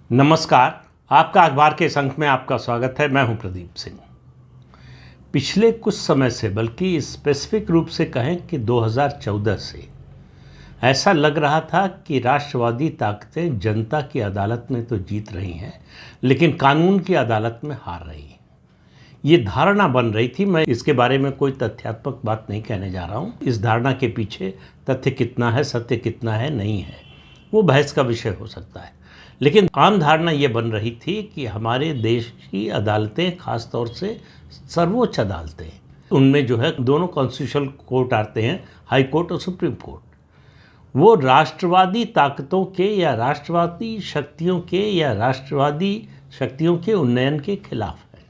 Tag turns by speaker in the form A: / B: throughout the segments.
A: नमस्कार। आपका अखबार के इस अंक में आपका स्वागत है। मैं हूं प्रदीप सिंह। पिछले कुछ समय से, बल्कि स्पेसिफिक रूप से कहें कि 2014 से ऐसा लग रहा था कि राष्ट्रवादी ताकतें जनता की अदालत में तो जीत रही हैं, लेकिन कानून की अदालत में हार रही हैं। ये धारणा बन रही थी। मैं इसके बारे में कोई तथ्यात्मक बात नहीं कहने जा रहा हूँ। इस धारणा के पीछे तथ्य कितना है, सत्य कितना है, नहीं है, वो बहस का विषय हो सकता है। लेकिन आम धारणा ये बन रही थी कि हमारे देश की अदालतें, ख़ास तौर से सर्वोच्च अदालतें, उनमें जो है दोनों कॉन्स्टिट्यूशनल कोर्ट आते हैं, हाई कोर्ट और सुप्रीम कोर्ट, वो राष्ट्रवादी ताकतों के या राष्ट्रवादी शक्तियों के उन्नयन के खिलाफ है।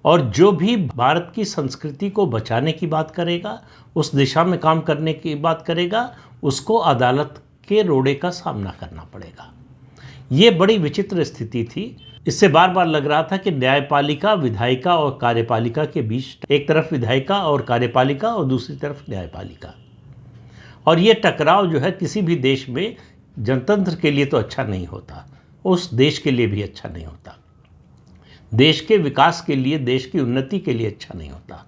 A: और जो भी भारत की संस्कृति को बचाने की बात करेगा, उस दिशा में काम करने की बात करेगा, उसको अदालत के रोड़े का सामना करना पड़ेगा। ये बड़ी विचित्र स्थिति थी। इससे बार बार लग रहा था कि न्यायपालिका, विधायिका और कार्यपालिका के बीच, एक तरफ विधायिका और कार्यपालिका और दूसरी तरफ न्यायपालिका, और ये टकराव जो है किसी भी देश में जनतंत्र के लिए तो अच्छा नहीं होता, उस देश के लिए भी अच्छा नहीं होता, देश के विकास के लिए, देश की उन्नति के लिए अच्छा नहीं होता,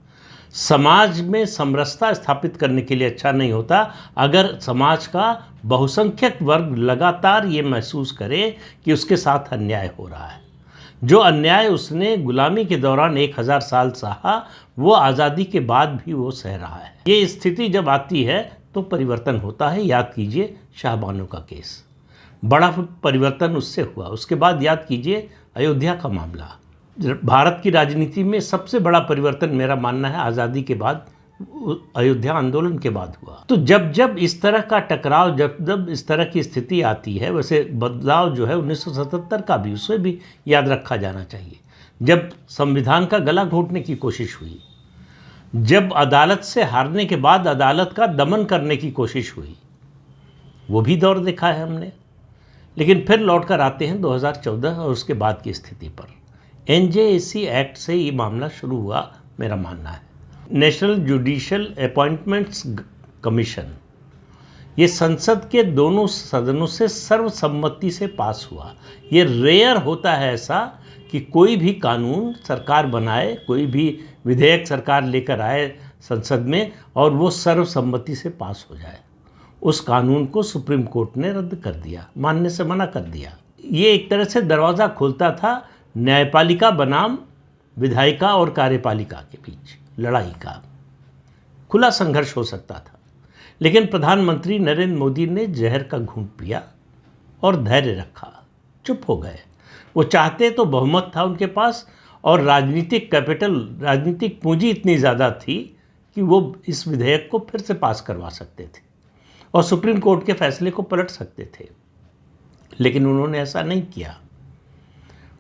A: समाज में समरसता स्थापित करने के लिए अच्छा नहीं होता। अगर समाज का बहुसंख्यक वर्ग लगातार ये महसूस करे कि उसके साथ अन्याय हो रहा है, जो अन्याय उसने गुलामी के दौरान 1000 साल सहा, वो आज़ादी के बाद भी वो सह रहा है। ये स्थिति जब आती है तो परिवर्तन होता है। याद कीजिए शाहबानो का केस, बड़ा परिवर्तन उससे हुआ। उसके बाद याद कीजिए अयोध्या का मामला। भारत की राजनीति में सबसे बड़ा परिवर्तन मेरा मानना है आज़ादी के बाद, अयोध्या आंदोलन के बाद हुआ। तो जब इस तरह का टकराव, जब इस तरह की स्थिति आती है, वैसे बदलाव जो है 1977 का भी, उसे भी याद रखा जाना चाहिए, जब संविधान का गला घोटने की कोशिश हुई, जब अदालत से हारने के बाद अदालत का दमन करने की कोशिश हुई, वो भी दौर देखा है हमने। लेकिन फिर लौट कर आते हैं 2014 और उसके बाद की स्थिति पर। NJAC एक्ट से ये मामला शुरू हुआ, मेरा मानना है। नेशनल जुडिशियल अपॉइंटमेंट्स कमीशन, ये संसद के दोनों सदनों से सर्वसम्मति से पास हुआ। ये रेयर होता है ऐसा कि कोई भी कानून सरकार बनाए, कोई भी विधेयक सरकार लेकर आए संसद में और वो सर्वसम्मति से पास हो जाए। उस कानून को सुप्रीम कोर्ट ने रद्द कर दिया, मानने से मना कर दिया। ये एक तरह से दरवाज़ा खोलता था न्यायपालिका बनाम विधायिका और कार्यपालिका के बीच लड़ाई का। खुला संघर्ष हो सकता था, लेकिन प्रधानमंत्री नरेंद्र मोदी ने जहर का घूंट पिया और धैर्य रखा, चुप हो गए। वो चाहते तो बहुमत था उनके पास, और राजनीतिक कैपिटल, राजनीतिक पूंजी इतनी ज़्यादा थी कि वो इस विधेयक को फिर से पास करवा सकते थे और सुप्रीम कोर्ट के फैसले को पलट सकते थे। लेकिन उन्होंने ऐसा नहीं किया।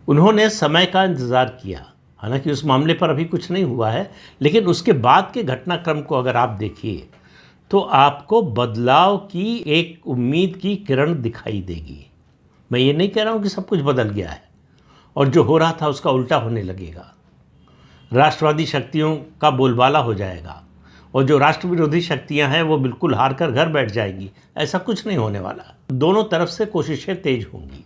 A: उन्होंने समय का इंतज़ार किया। हालांकि उस मामले पर अभी कुछ नहीं हुआ है, लेकिन उसके बाद के घटनाक्रम को अगर आप देखिए तो आपको बदलाव की एक उम्मीद की किरण दिखाई देगी। मैं ये नहीं कह रहा हूँ कि सब कुछ बदल गया है और जो हो रहा था उसका उल्टा होने लगेगा, राष्ट्रवादी शक्तियों का बोलबाला हो जाएगा और जो राष्ट्र विरोधी शक्तियाँ हैं वो बिल्कुल हार कर घर बैठ जाएगी। ऐसा कुछ नहीं होने वाला। दोनों तरफ से कोशिशें तेज होंगी।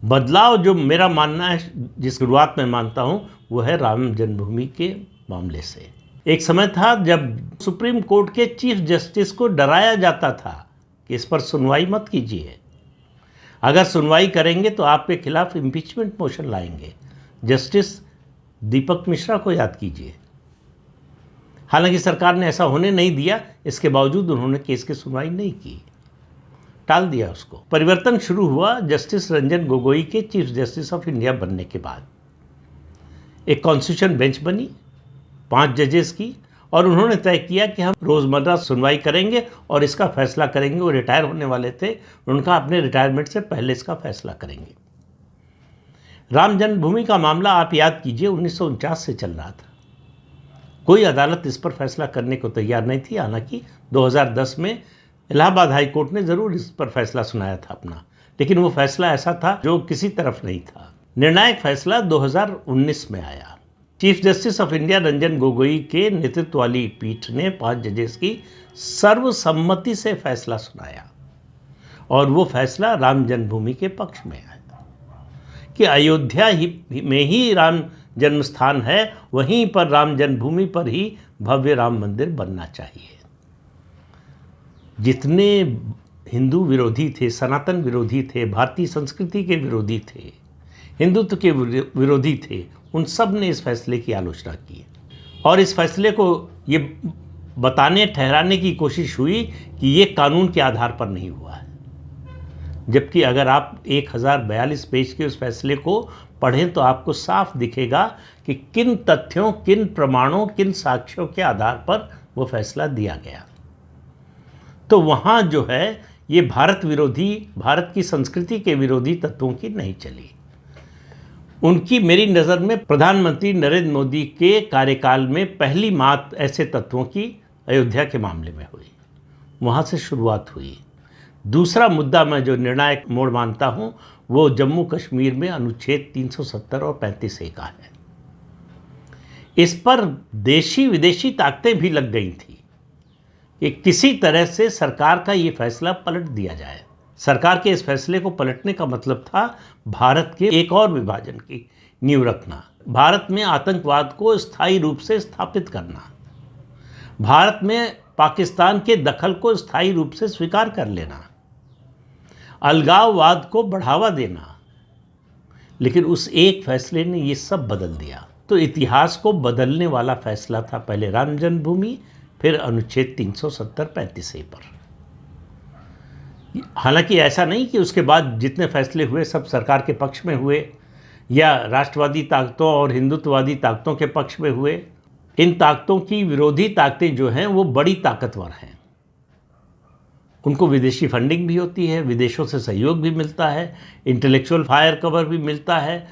A: बदलाव, जो मेरा मानना है, जिस शुरुआत में मानता हूँ, वो है राम जन्मभूमि के मामले से। एक समय था जब सुप्रीम कोर्ट के चीफ जस्टिस को डराया जाता था कि इस पर सुनवाई मत कीजिए, अगर सुनवाई करेंगे तो आपके खिलाफ इम्पीचमेंट मोशन लाएंगे। जस्टिस दीपक मिश्रा को याद कीजिए। हालांकि सरकार ने ऐसा होने नहीं दिया, इसके बावजूद उन्होंने केस की सुनवाई नहीं की, टाल दिया उसको। परिवर्तन शुरू हुआ जस्टिस रंजन गोगोई के चीफ जस्टिस ऑफ इंडिया बनने के बाद। एक कॉन्स्टिट्यूशन बेंच बनी 5 जजेस की, और उन्होंने तय किया कि हम रोज़मर्रा सुनवाई करेंगे और इसका फैसला करेंगे। वो रिटायर होने वाले थे, उनका अपने रिटायरमेंट से पहले इसका फैसला करेंगे। राम जन्मभूमि का मामला आप याद कीजिए 1949 से चल रहा था। कोई अदालत इस पर फैसला करने को तैयार नहीं थी। हालांकि 2010 में इलाहाबाद हाई कोर्ट ने ज़रूर इस पर फैसला सुनाया था अपना, लेकिन वो फैसला ऐसा था जो किसी तरफ नहीं था। निर्णायक फैसला 2019 में आया। Chief justice of India Ranjan Gogoi के नेतृत्व वाली पीठ ने 5 जजेस की सर्वसम्मति से फैसला सुनाया और वो फैसला राम जन्मभूमि के पक्ष में आया। कि अयोध्या में ही राम जन्म स्थान है, वहीं पर राम जन्मभूमि पर ही भव्य राम मंदिर बनना चाहिए। जितने हिंदू विरोधी थे, सनातन विरोधी थे, भारतीय संस्कृति के विरोधी थे, हिंदुत्व के विरोधी थे, उन सब ने इस फैसले की आलोचना की और इस फैसले को ये बताने ठहराने की कोशिश हुई कि ये कानून के आधार पर नहीं हुआ है। जबकि अगर आप 1042 पेज के उस फैसले को पढ़ें तो आपको साफ दिखेगा कि किन तथ्यों, किन प्रमाणों, किन साक्ष्यों के आधार पर वो फैसला दिया गया। तो वहाँ जो है ये भारत विरोधी, भारत की संस्कृति के विरोधी तत्वों की नहीं चली। उनकी मेरी नज़र में प्रधानमंत्री नरेंद्र मोदी के कार्यकाल में पहली मात ऐसे तत्वों की अयोध्या के मामले में हुई, वहाँ से शुरुआत हुई। दूसरा मुद्दा मैं जो निर्णायक मोड़ मानता हूँ वो जम्मू कश्मीर में अनुच्छेद 370 और 35A का है। इस पर देशी विदेशी ताकतें भी लग गई थी कि किसी तरह से सरकार का ये फैसला पलट दिया जाए। सरकार के इस फैसले को पलटने का मतलब था भारत के एक और विभाजन की नींव रखना, भारत में आतंकवाद को स्थायी रूप से स्थापित करना, भारत में पाकिस्तान के दखल को स्थायी रूप से स्वीकार कर लेना, अलगाववाद को बढ़ावा देना। लेकिन उस एक फैसले ने ये सब बदल दिया। तो इतिहास को बदलने वाला फैसला था पहले राम जन्मभूमि, फिर अनुच्छेद 370-35A पर। हालांकि ऐसा नहीं कि उसके बाद जितने फैसले हुए सब सरकार के पक्ष में हुए या राष्ट्रवादी ताकतों और हिंदुत्ववादी ताकतों के पक्ष में हुए। इन ताकतों की विरोधी ताकतें जो हैं वो बड़ी ताकतवर हैं, उनको विदेशी फंडिंग भी होती है, विदेशों से सहयोग भी मिलता है, इंटेलेक्चुअल फायर कवर भी मिलता है।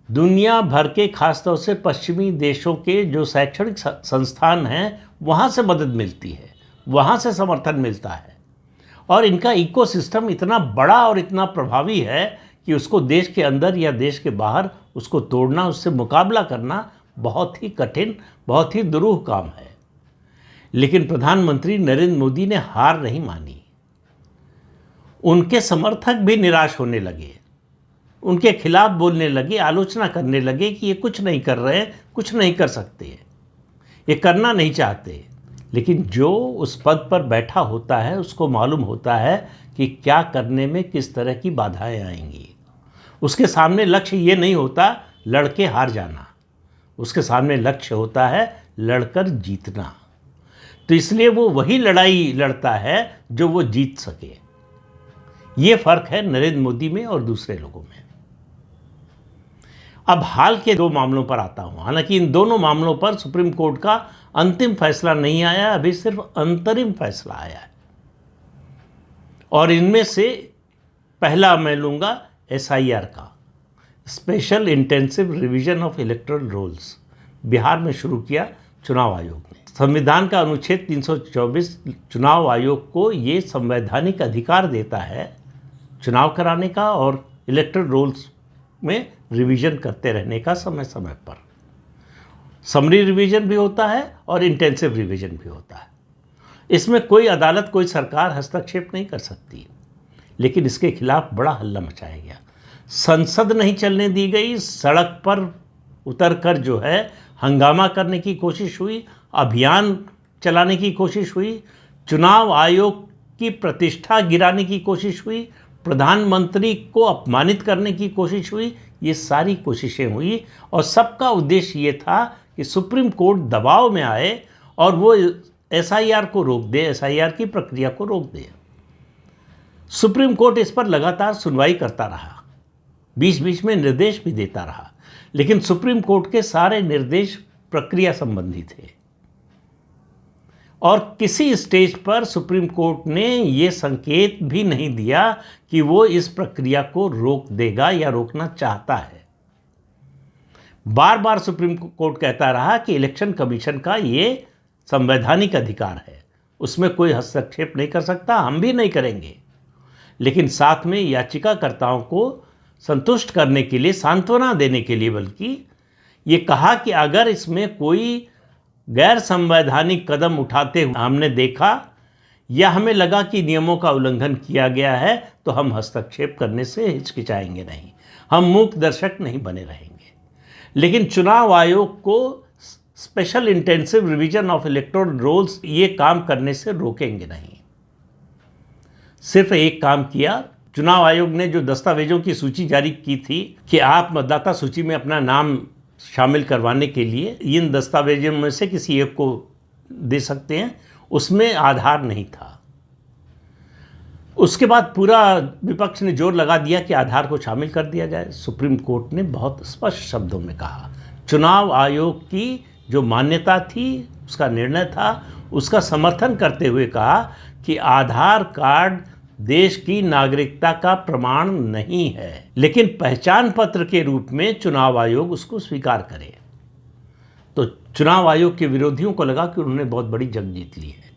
A: दुनिया भर के खासतौर से पश्चिमी देशों के जो शैक्षणिक संस्थान हैं वहाँ से मदद मिलती है, वहाँ से समर्थन मिलता है और इनका इकोसिस्टम इतना बड़ा और इतना प्रभावी है कि उसको देश के अंदर या देश के बाहर उसको तोड़ना, उससे मुकाबला करना बहुत ही कठिन, बहुत ही दुरूह काम है। लेकिन प्रधानमंत्री नरेंद्र मोदी ने हार नहीं मानी। उनके समर्थक भी निराश होने लगे, उनके खिलाफ बोलने लगे, आलोचना करने लगे कि ये कुछ नहीं कर रहे, कुछ नहीं कर सकते, ये करना नहीं चाहते। लेकिन जो उस पद पर बैठा होता है उसको मालूम होता है कि क्या करने में किस तरह की बाधाएं आएंगी। उसके सामने लक्ष्य ये नहीं होता लड़के हार जाना, उसके सामने लक्ष्य होता है लड़कर जीतना। तो इसलिए वो वही लड़ाई लड़ता है जो वो जीत सके। ये फर्क है नरेंद्र मोदी में और दूसरे लोगों में। अब हाल के दो मामलों पर आता हूं। हालांकि इन दोनों मामलों पर सुप्रीम कोर्ट का अंतिम फैसला नहीं आया, अभी सिर्फ अंतरिम फैसला आया है। और इनमें से पहला मैं लूँगा SIR का, special intensive revision of electoral rolls, Bihar में शुरू किया चुनाव आयोग ने। संविधान का अनुच्छेद 324 चुनाव आयोग को ये संवैधानिक अधिकार देता है चुनाव कराने का और इलेक्टोरल रोल्स में रिवीजन करते रहने का समय समय पर। समरी रिवीजन भी होता है और इंटेंसिव रिवीजन भी होता है। इसमें कोई अदालत, कोई सरकार हस्तक्षेप नहीं कर सकती। लेकिन इसके खिलाफ बड़ा हल्ला मचाया गया, संसद नहीं चलने दी गई, सड़क पर उतरकर जो है हंगामा करने की कोशिश हुई, अभियान चलाने की कोशिश हुई, चुनाव आयोग की प्रतिष्ठा गिराने की कोशिश हुई, प्रधानमंत्री को अपमानित करने की कोशिश हुई। ये सारी कोशिशें हुई और सबका उद्देश्य ये था कि सुप्रीम कोर्ट दबाव में आए और वो SIR को रोक दे, SIR की प्रक्रिया को रोक दे। सुप्रीम कोर्ट इस पर लगातार सुनवाई करता रहा, बीच बीच में निर्देश भी देता रहा, लेकिन सुप्रीम कोर्ट के सारे निर्देश प्रक्रिया संबंधी थे और किसी स्टेज पर सुप्रीम कोर्ट ने ये संकेत भी नहीं दिया कि वो इस प्रक्रिया को रोक देगा या रोकना चाहता है। बार बार सुप्रीम कोर्ट कहता रहा कि इलेक्शन कमीशन का ये संवैधानिक अधिकार है, उसमें कोई हस्तक्षेप नहीं कर सकता, हम भी नहीं करेंगे। लेकिन साथ में याचिकाकर्ताओं को संतुष्ट करने के लिए, सांत्वना देने के लिए बल्कि ये कहा कि अगर इसमें कोई गैर संवैधानिक कदम उठाते हुए हमने देखा या हमें लगा कि नियमों का उल्लंघन किया गया है तो हम हस्तक्षेप करने से हिचकिचाएंगे नहीं, हम मूक दर्शक नहीं बने रहेंगे। लेकिन चुनाव आयोग को special intensive revision of electoral rolls ये काम करने से रोकेंगे नहीं। सिर्फ एक काम किया, चुनाव आयोग ने जो दस्तावेजों की सूची जारी की थी कि आप मतदाता सूची में अपना नाम शामिल करवाने के लिए इन दस्तावेजों में से किसी एक को दे सकते हैं, उसमें आधार नहीं था। उसके बाद पूरा विपक्ष ने जोर लगा दिया कि आधार को शामिल कर दिया जाए। सुप्रीम कोर्ट ने बहुत स्पष्ट शब्दों में कहा, चुनाव आयोग की जो मान्यता थी, उसका निर्णय था, उसका समर्थन करते हुए कहा कि आधार कार्ड देश की नागरिकता का प्रमाण नहीं है, लेकिन पहचान पत्र के रूप में चुनाव आयोग उसको स्वीकार करे। तो चुनाव आयोग के विरोधियों को लगा कि उन्होंने बहुत बड़ी जंग जीत ली है,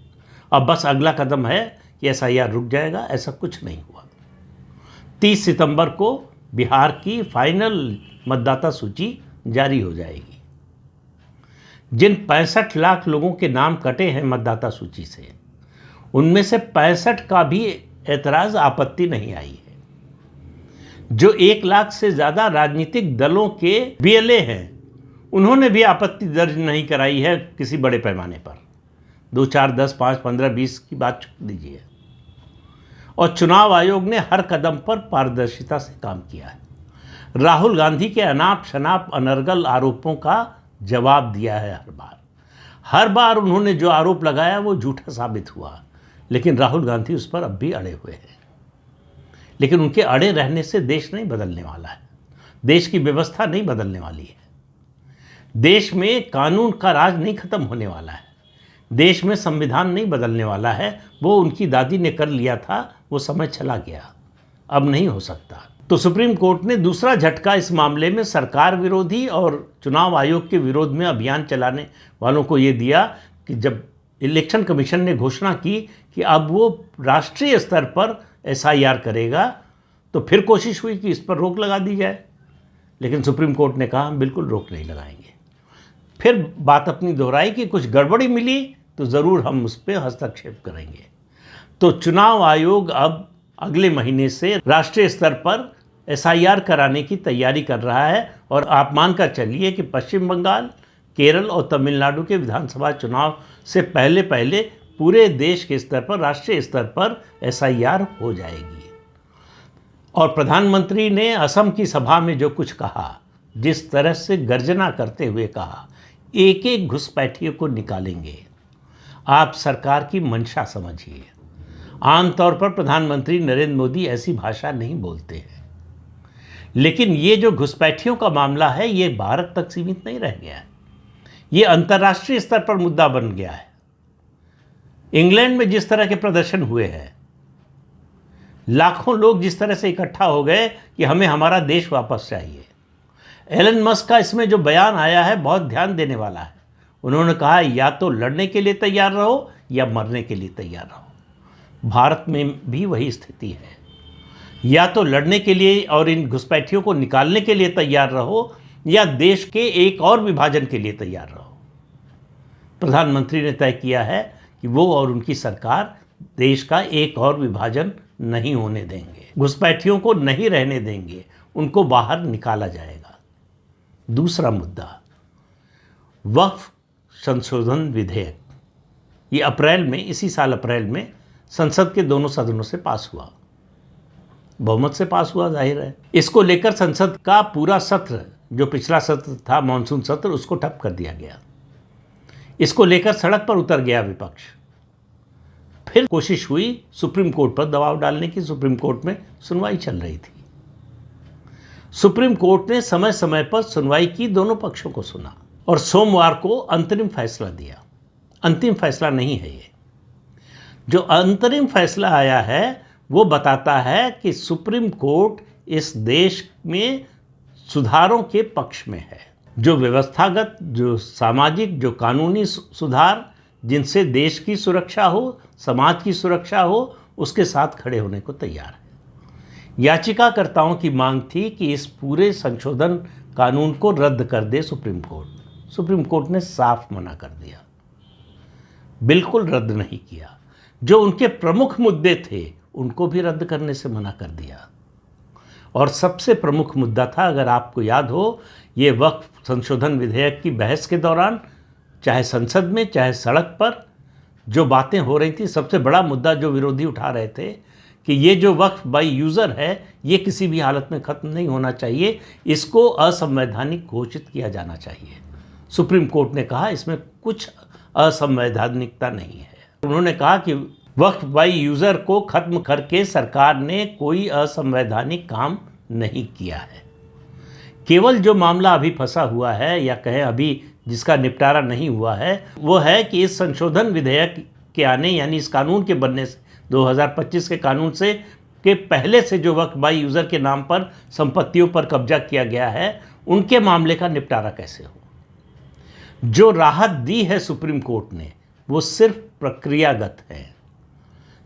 A: अब बस अगला कदम है कि एसआईआर रुक जाएगा। ऐसा कुछ नहीं हुआ। 30 सितंबर को बिहार की फाइनल मतदाता सूची जारी हो जाएगी। जिन 65 लाख लोगों के नाम कटे हैं मतदाता सूची से, उनमें से 65 का भी ऐतराज़ आपत्ति नहीं आई है। जो 1 लाख से ज़्यादा राजनीतिक दलों के बीएलए हैं, उन्होंने भी आपत्ति दर्ज नहीं कराई है किसी बड़े पैमाने पर। 2, 4, 10, 5, 15, 20 की बात छोड़ दीजिए। और चुनाव आयोग ने हर कदम पर पारदर्शिता से काम किया है। राहुल गांधी के अनाप शनाप अनर्गल आरोपों का जवाब दिया है हर बार उन्होंने जो आरोप लगाया वो झूठा साबित हुआ, लेकिन राहुल गांधी उस पर अब भी अड़े हुए हैं। लेकिन उनके अड़े रहने से देश नहीं बदलने वाला है, देश की व्यवस्था नहीं बदलने वाली है, देश में कानून का राज नहीं खत्म होने वाला है, देश में संविधान नहीं बदलने वाला है। वो उनकी दादी ने कर लिया था, वो समय चला गया, अब नहीं हो सकता। तो सुप्रीम कोर्ट ने दूसरा झटका इस मामले में सरकार विरोधी और चुनाव आयोग के विरोध में अभियान चलाने वालों को ये दिया कि जब इलेक्शन कमीशन ने घोषणा की कि अब वो राष्ट्रीय स्तर पर एसआईआर करेगा, तो फिर कोशिश हुई कि इस पर रोक लगा दी जाए। लेकिन सुप्रीम कोर्ट ने कहा हम बिल्कुल रोक नहीं लगाएंगे। फिर बात अपनी दोहराई कि कुछ गड़बड़ी मिली तो ज़रूर हम उस पर हस्तक्षेप करेंगे। तो चुनाव आयोग अब अगले महीने से राष्ट्रीय स्तर पर एसआईआर कराने की तैयारी कर रहा है। और आप मानकर चलिए कि पश्चिम बंगाल, केरल और तमिलनाडु के विधानसभा चुनाव से पहले पहले पूरे देश के स्तर पर, राष्ट्रीय स्तर पर एसआईआर हो जाएगी। और प्रधानमंत्री ने असम की सभा में जो कुछ कहा, जिस तरह से गर्जना करते हुए कहा, एक एक घुसपैठियों को निकालेंगे, आप सरकार की मंशा समझिए। आमतौर पर प्रधानमंत्री नरेंद्र मोदी ऐसी भाषा नहीं बोलते हैं, लेकिन ये जो घुसपैठियों का मामला है, ये भारत तक सीमित नहीं रह गया है, ये अंतर्राष्ट्रीय स्तर पर मुद्दा बन गया है। इंग्लैंड में जिस तरह के प्रदर्शन हुए हैं, लाखों लोग जिस तरह से इकट्ठा हो गए कि हमें हमारा देश वापस चाहिए। एलन मस्क का इसमें जो बयान आया है बहुत ध्यान देने वाला है। उन्होंने कहा या तो लड़ने के लिए तैयार रहो या मरने के लिए तैयार रहो। भारत में भी वही स्थिति है, या तो लड़ने के लिए और इन घुसपैठियों को निकालने के लिए तैयार रहो, या देश के एक और विभाजन के लिए तैयार रहो। प्रधानमंत्री ने तय किया है कि वो और उनकी सरकार देश का एक और विभाजन नहीं होने देंगे, घुसपैठियों को नहीं रहने देंगे, उनको बाहर निकाला जाएगा। दूसरा मुद्दा, वक्फ संशोधन विधेयक, ये अप्रैल में, इसी साल अप्रैल में संसद के दोनों सदनों से पास हुआ, बहुमत से पास हुआ, जाहिर है। इसको लेकर संसद का पूरा सत्र, जो पिछला सत्र था मानसून सत्र, उसको ठप कर दिया गया। इसको लेकर सड़क पर उतर गया विपक्ष। फिर कोशिश हुई सुप्रीम कोर्ट पर दबाव डालने की। सुप्रीम कोर्ट में सुनवाई चल रही थी। सुप्रीम कोर्ट ने समय समय पर सुनवाई की, दोनों पक्षों को सुना और सोमवार को अंतरिम फैसला दिया। अंतिम फैसला नहीं है ये। जो अंतरिम फैसला आया है वो बताता है कि सुप्रीम कोर्ट इस देश में सुधारों के पक्ष में है, जो व्यवस्थागत, जो सामाजिक, जो कानूनी सुधार, जिनसे देश की सुरक्षा हो, समाज की सुरक्षा हो, उसके साथ खड़े होने को तैयार है। याचिकाकर्ताओं की मांग थी कि इस पूरे संशोधन कानून को रद्द कर दे सुप्रीम कोर्ट। सुप्रीम कोर्ट ने साफ मना कर दिया, बिल्कुल रद्द नहीं किया। जो उनके प्रमुख मुद्दे थे उनको भी रद्द करने से मना कर दिया। और सबसे प्रमुख मुद्दा था, अगर आपको याद हो, ये वक्फ संशोधन विधेयक की बहस के दौरान चाहे संसद में चाहे सड़क पर जो बातें हो रही थी, सबसे बड़ा मुद्दा जो विरोधी उठा रहे थे कि ये जो वक्फ बाय यूज़र है ये किसी भी हालत में ख़त्म नहीं होना चाहिए, इसको असंवैधानिक घोषित किया जाना चाहिए। सुप्रीम कोर्ट ने कहा इसमें कुछ असंवैधानिकता नहीं है। उन्होंने कहा कि वक्फ बाय यूज़र को ख़त्म करके सरकार ने कोई असंवैधानिक काम नहीं किया है। केवल जो मामला अभी फंसा हुआ है, या कहें अभी जिसका निपटारा नहीं हुआ है, वो है कि इस संशोधन विधेयक के आने, यानी इस कानून के बनने से, 2025 के कानून से के पहले से जो वक्फ बाय यूज़र के नाम पर संपत्तियों पर कब्जा किया गया है, उनके मामले का निपटारा कैसे हो। जो राहत दी है सुप्रीम कोर्ट ने वो सिर्फ प्रक्रियागत है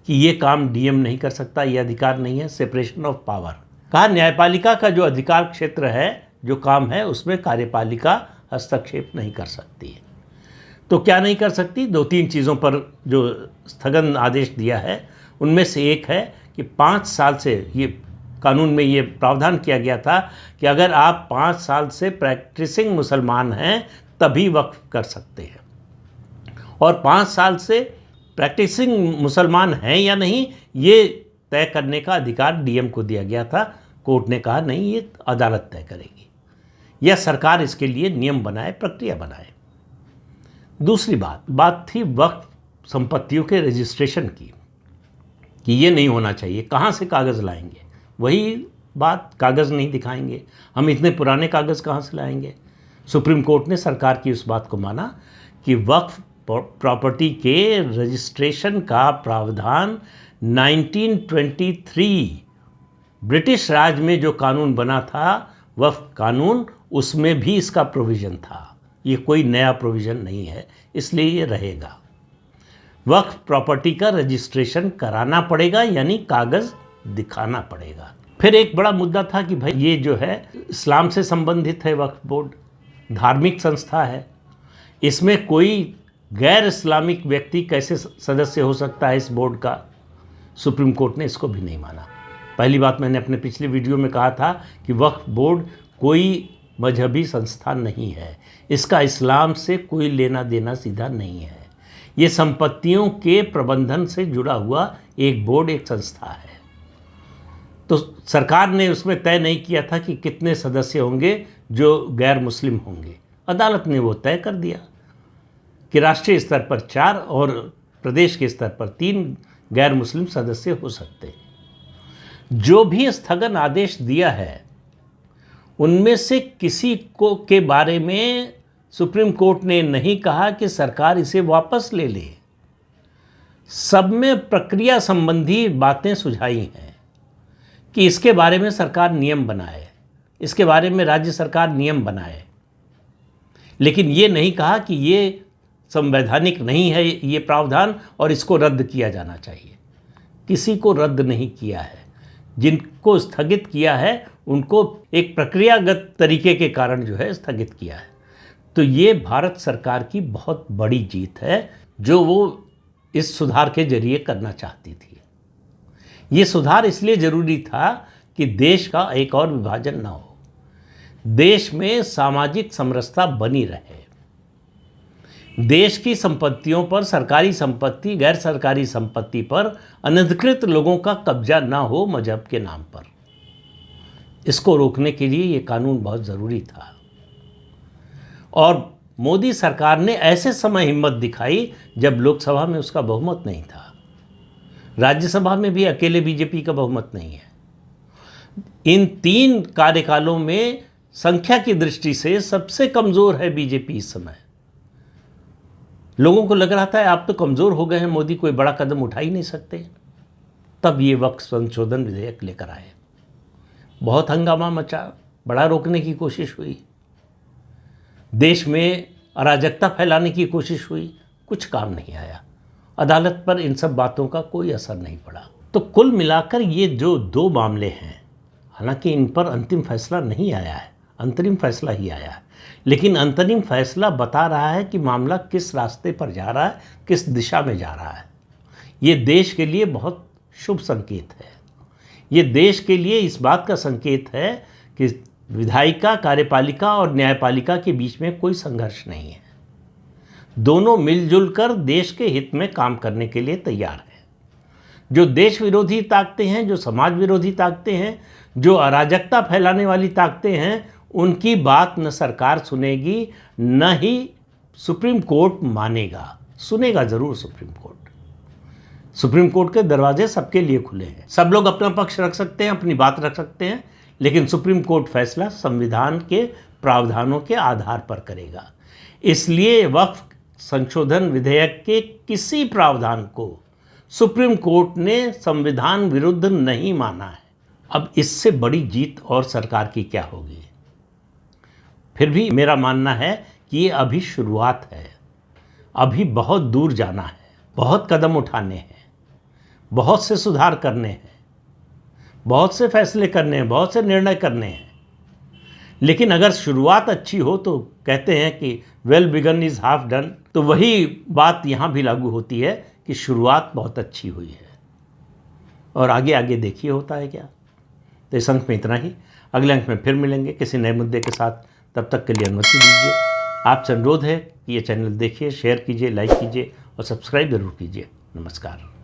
A: कि ये काम डीएम नहीं कर सकता, ये अधिकार नहीं है, सेपरेशन ऑफ पावर। कहा न्यायपालिका का जो अधिकार क्षेत्र है, जो काम है, उसमें कार्यपालिका हस्तक्षेप नहीं कर सकती है। तो क्या नहीं कर सकती? 2-3 चीज़ों पर जो स्थगन आदेश दिया है उनमें से एक है कि 5 साल से, ये कानून में ये प्रावधान किया गया था कि अगर आप 5 साल से प्रैक्टिसिंग मुसलमान हैं तभी वक्फ कर सकते हैं, और 5 साल से प्रैक्टिसिंग मुसलमान हैं या नहीं ये तय करने का अधिकार डीएम को दिया गया था। कोर्ट ने कहा नहीं, ये अदालत तय करेगी, या सरकार इसके लिए नियम बनाए, प्रक्रिया बनाए। दूसरी बात थी वक्फ संपत्तियों के रजिस्ट्रेशन की, कि ये नहीं होना चाहिए। कहाँ से कागज़ लाएंगे? वही बात, कागज़ नहीं दिखाएंगे, हम इतने पुराने कागज़ कहाँ से लाएंगे? सुप्रीम कोर्ट ने सरकार की उस बात को माना कि वक्फ प्रॉपर्टी के रजिस्ट्रेशन का प्रावधान 1923 ब्रिटिश राज में जो कानून बना था, वक्फ कानून, उसमें भी इसका प्रोविज़न था। ये कोई नया प्रोविज़न नहीं है, इसलिए ये रहेगा। वक्फ प्रॉपर्टी का रजिस्ट्रेशन कराना पड़ेगा, यानी कागज़ दिखाना पड़ेगा। फिर एक बड़ा मुद्दा था कि भाई ये जो है इस्लाम से संबंधित है, वक्फ बोर्ड धार्मिक संस्था है, इसमें कोई गैर इस्लामिक व्यक्ति कैसे सदस्य हो सकता है इस बोर्ड का? सुप्रीम कोर्ट ने इसको भी नहीं माना। पहली बात, मैंने अपने पिछले वीडियो में कहा था कि वक्फ बोर्ड कोई मजहबी संस्था नहीं है, इसका इस्लाम से कोई लेना देना सीधा नहीं है। ये संपत्तियों के प्रबंधन से जुड़ा हुआ एक बोर्ड, एक संस्था है। तो सरकार ने उसमें तय नहीं किया था कि कितने सदस्य होंगे जो गैर मुस्लिम होंगे, अदालत ने वो तय कर दिया कि राष्ट्रीय स्तर पर 4 और प्रदेश के स्तर पर 3 गैर मुस्लिम सदस्य हो सकते हैं। जो भी स्थगन आदेश दिया है उनमें से किसी को के बारे में सुप्रीम कोर्ट ने नहीं कहा कि सरकार इसे वापस ले ले। सब में प्रक्रिया संबंधी बातें सुझाई हैं कि इसके बारे में सरकार नियम बनाए, इसके बारे में राज्य सरकार नियम बनाए, लेकिन ये नहीं कहा कि ये संवैधानिक नहीं है ये प्रावधान और इसको रद्द किया जाना चाहिए। किसी को रद्द नहीं किया है, जिनको स्थगित किया है उनको एक प्रक्रियागत तरीके के कारण जो है स्थगित किया है। तो ये भारत सरकार की बहुत बड़ी जीत है जो वो इस सुधार के जरिए करना चाहती थी। ये सुधार इसलिए ज़रूरी था कि देश का एक और विभाजन ना हो, देश में सामाजिक समरसता बनी रहे, देश की संपत्तियों पर, सरकारी संपत्ति, गैर सरकारी संपत्ति पर अनधिकृत लोगों का कब्जा ना हो मजहब के नाम पर। इसको रोकने के लिए ये कानून बहुत ज़रूरी था। और मोदी सरकार ने ऐसे समय हिम्मत दिखाई जब लोकसभा में उसका बहुमत नहीं था, राज्यसभा में भी अकेले बीजेपी का बहुमत नहीं है। इन 3 कार्यकालों में संख्या की दृष्टि से सबसे कमज़ोर है बीजेपी इस समय। लोगों को लग रहा था आप तो कमज़ोर हो गए हैं, मोदी कोई बड़ा कदम उठा ही नहीं सकते। तब ये वक्फ संशोधन विधेयक लेकर आए, बहुत हंगामा मचा, बड़ा रोकने की कोशिश हुई, देश में अराजकता फैलाने की कोशिश हुई, कुछ काम नहीं आया। अदालत पर इन सब बातों का कोई असर नहीं पड़ा। तो कुल मिलाकर ये जो 2 मामले हैं, हालांकि इन पर अंतिम फैसला नहीं आया है, अंतरिम फैसला ही आया है, लेकिन अंतरिम फैसला बता रहा है कि मामला किस रास्ते पर जा रहा है, किस दिशा में जा रहा है। ये देश के लिए बहुत शुभ संकेत है। ये देश के लिए इस बात का संकेत है कि विधायिका, कार्यपालिका और न्यायपालिका के बीच में कोई संघर्ष नहीं है। दोनों मिलजुल कर देश के हित में काम करने के लिए तैयार हैं। जो देश विरोधी ताकतें हैं, जो समाज विरोधी ताकतें हैं, जो अराजकता फैलाने वाली ताकतें हैं, उनकी बात न सरकार सुनेगी, न ही सुप्रीम कोर्ट मानेगा। सुनेगा ज़रूर सुप्रीम कोर्ट। सुप्रीम कोर्ट के दरवाजे सबके लिए खुले हैं। सब लोग अपना पक्ष रख सकते हैं, अपनी बात रख सकते हैं, लेकिन सुप्रीम कोर्ट फैसला संविधान के प्रावधानों के आधार पर करेगा। इसलिए वक्फ संशोधन विधेयक के किसी प्रावधान को सुप्रीम कोर्ट ने संविधान विरुद्ध नहीं माना है। अब इससे बड़ी जीत और सरकार की क्या होगी। फिर भी मेरा मानना है कि ये अभी शुरुआत है। अभी बहुत दूर जाना है, बहुत कदम उठाने हैं, बहुत से सुधार करने हैं, बहुत से फैसले करने हैं, बहुत से निर्णय करने हैं। लेकिन अगर शुरुआत अच्छी हो तो कहते हैं कि well begin is half done. तो वही बात यहाँ भी लागू होती है कि शुरुआत बहुत अच्छी हुई है और आगे आगे देखिए होता है क्या। तो इस अंक में इतना ही। अगले अंक में फिर मिलेंगे किसी नए मुद्दे के साथ। तब तक के लिए अनुमति दीजिए। आपसे अनुरोध है कि ये चैनल देखिए, शेयर कीजिए, लाइक कीजिए और सब्सक्राइब ज़रूर कीजिए। नमस्कार।